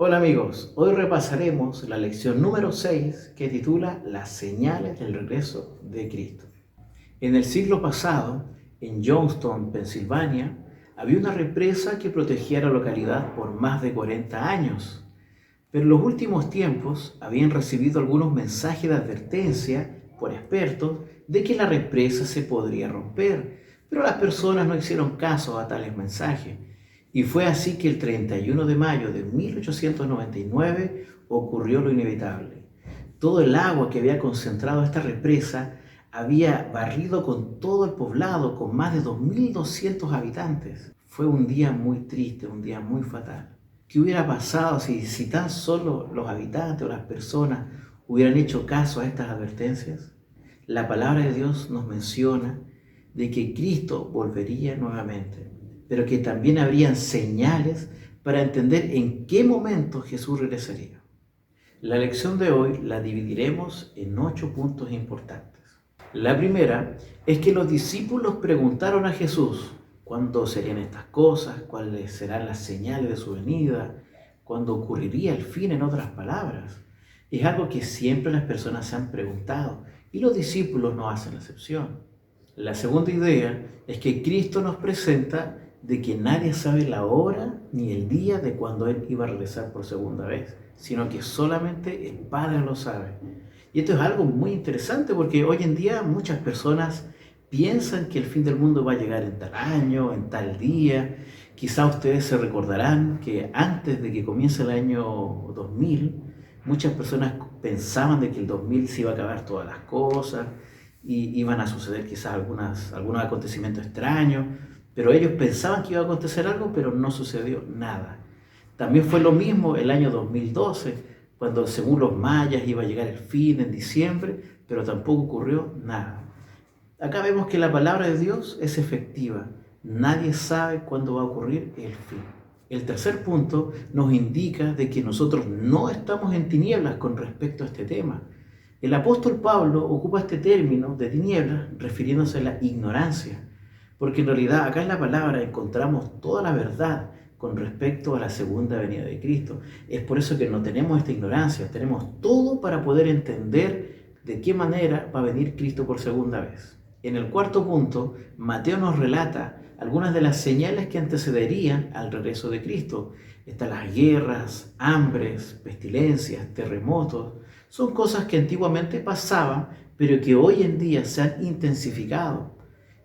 Hola amigos, hoy repasaremos la lección número 6 que titula Las señales del regreso de Cristo. En el siglo pasado, en Youngstown, Pensilvania, había una represa que protegía la localidad por más de 40 años. Pero en los últimos tiempos habían recibido algunos mensajes de advertencia por expertos de que la represa se podría romper, pero las personas no hicieron caso a tales mensajes. Y fue así que el 31 de mayo de 1899 ocurrió lo inevitable. Todo el agua que había concentrado esta represa había barrido con todo el poblado, con más de 2.200 habitantes. Fue un día muy triste, un día muy fatal. ¿Qué hubiera pasado si tan solo los habitantes o las personas hubieran hecho caso a estas advertencias? La palabra de Dios nos menciona de que Cristo volvería nuevamente, pero que también habrían señales para entender en qué momento Jesús regresaría. La lección de hoy la dividiremos en 8 puntos importantes. La primera es que los discípulos preguntaron a Jesús cuándo serían estas cosas, cuáles serán las señales de su venida, cuándo ocurriría el fin, en otras palabras. Es algo que siempre las personas se han preguntado y los discípulos no hacen la excepción. La segunda idea es que Cristo nos presenta de que nadie sabe la hora ni el día de cuando Él iba a regresar por segunda vez, sino que solamente el Padre lo sabe. Y esto es algo muy interesante porque hoy en día muchas personas piensan que el fin del mundo va a llegar en tal año, en tal día. Quizá ustedes se recordarán que antes de que comience el año 2000, muchas personas pensaban de que el 2000 se iba a acabar todas las cosas y iban a suceder quizás algunos acontecimientos extraños, pero ellos pensaban que iba a acontecer algo, pero no sucedió nada. También fue lo mismo el año 2012, cuando según los mayas iba a llegar el fin en diciembre, pero tampoco ocurrió nada. Acá vemos que la palabra de Dios es efectiva. Nadie sabe cuándo va a ocurrir el fin. El tercer punto nos indica de que nosotros no estamos en tinieblas con respecto a este tema. El apóstol Pablo ocupa este término de tinieblas refiriéndose a la ignorancia, porque en realidad acá en la palabra encontramos toda la verdad con respecto a la segunda venida de Cristo. Es por eso que no tenemos esta ignorancia, tenemos todo para poder entender de qué manera va a venir Cristo por segunda vez. En el cuarto punto, Mateo nos relata algunas de las señales que antecederían al regreso de Cristo. Están las guerras, hambres, pestilencias, terremotos. Son cosas que antiguamente pasaban, pero que hoy en día se han intensificado.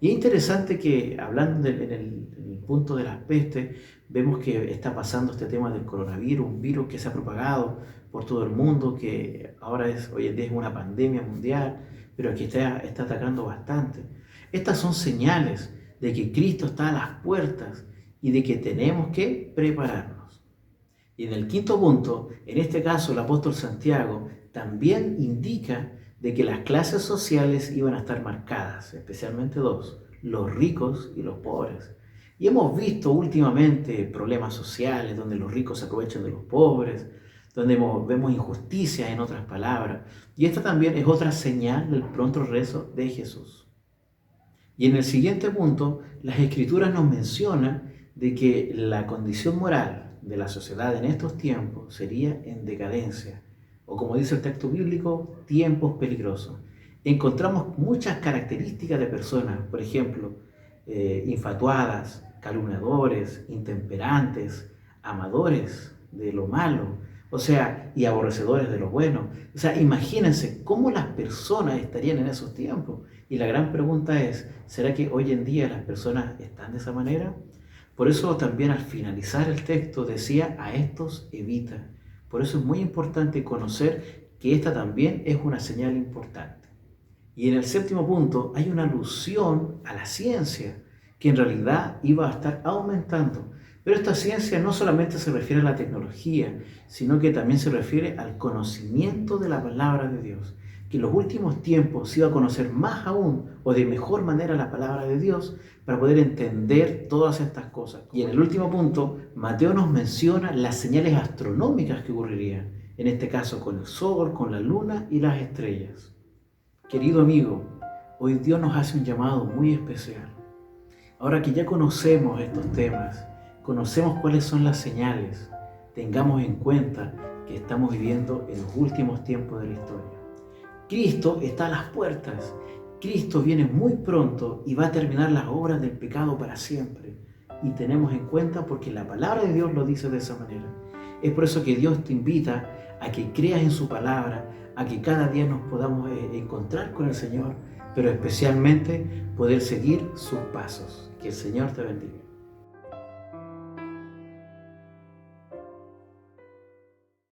Y es interesante que, hablando en el punto de las pestes, vemos que está pasando este tema del coronavirus, un virus que se ha propagado por todo el mundo, que hoy en día es una pandemia mundial, pero que está atacando bastante. Estas son señales de que Cristo está a las puertas y de que tenemos que prepararnos. Y en el quinto punto, en este caso el apóstol Santiago también indica de que las clases sociales iban a estar marcadas, especialmente dos, los ricos y los pobres. Y hemos visto últimamente problemas sociales donde los ricos se aprovechan de los pobres, donde vemos injusticias, en otras palabras. Y esta también es otra señal del pronto regreso de Jesús. Y en el siguiente punto, las Escrituras nos mencionan de que la condición moral de la sociedad en estos tiempos sería en decadencia, o como dice el texto bíblico, tiempos peligrosos. Encontramos muchas características de personas, por ejemplo, infatuadas, calumniadores, intemperantes, amadores de lo malo, o sea, y aborrecedores de lo bueno. O sea, imagínense cómo las personas estarían en esos tiempos. Y la gran pregunta es, ¿será que hoy en día las personas están de esa manera? Por eso también al finalizar el texto decía, a estos evita. Por eso es muy importante conocer que esta también es una señal importante. Y en el séptimo punto hay una alusión a la ciencia, que en realidad iba a estar aumentando. Pero esta ciencia no solamente se refiere a la tecnología, sino que también se refiere al conocimiento de la palabra de Dios. Que en los últimos tiempos se iba a conocer más aún o de mejor manera la palabra de Dios para poder entender todas estas cosas. Y en el último punto, Mateo nos menciona las señales astronómicas que ocurrirían, en este caso con el sol, con la luna y las estrellas. Querido amigo, hoy Dios nos hace un llamado muy especial. Ahora que ya conocemos estos temas, conocemos cuáles son las señales, tengamos en cuenta que estamos viviendo en los últimos tiempos de la historia. Cristo está a las puertas. Cristo viene muy pronto y va a terminar las obras del pecado para siempre. Y tenemos en cuenta porque la palabra de Dios lo dice de esa manera. Es por eso que Dios te invita a que creas en su palabra, a que cada día nos podamos encontrar con el Señor, pero especialmente poder seguir sus pasos. Que el Señor te bendiga.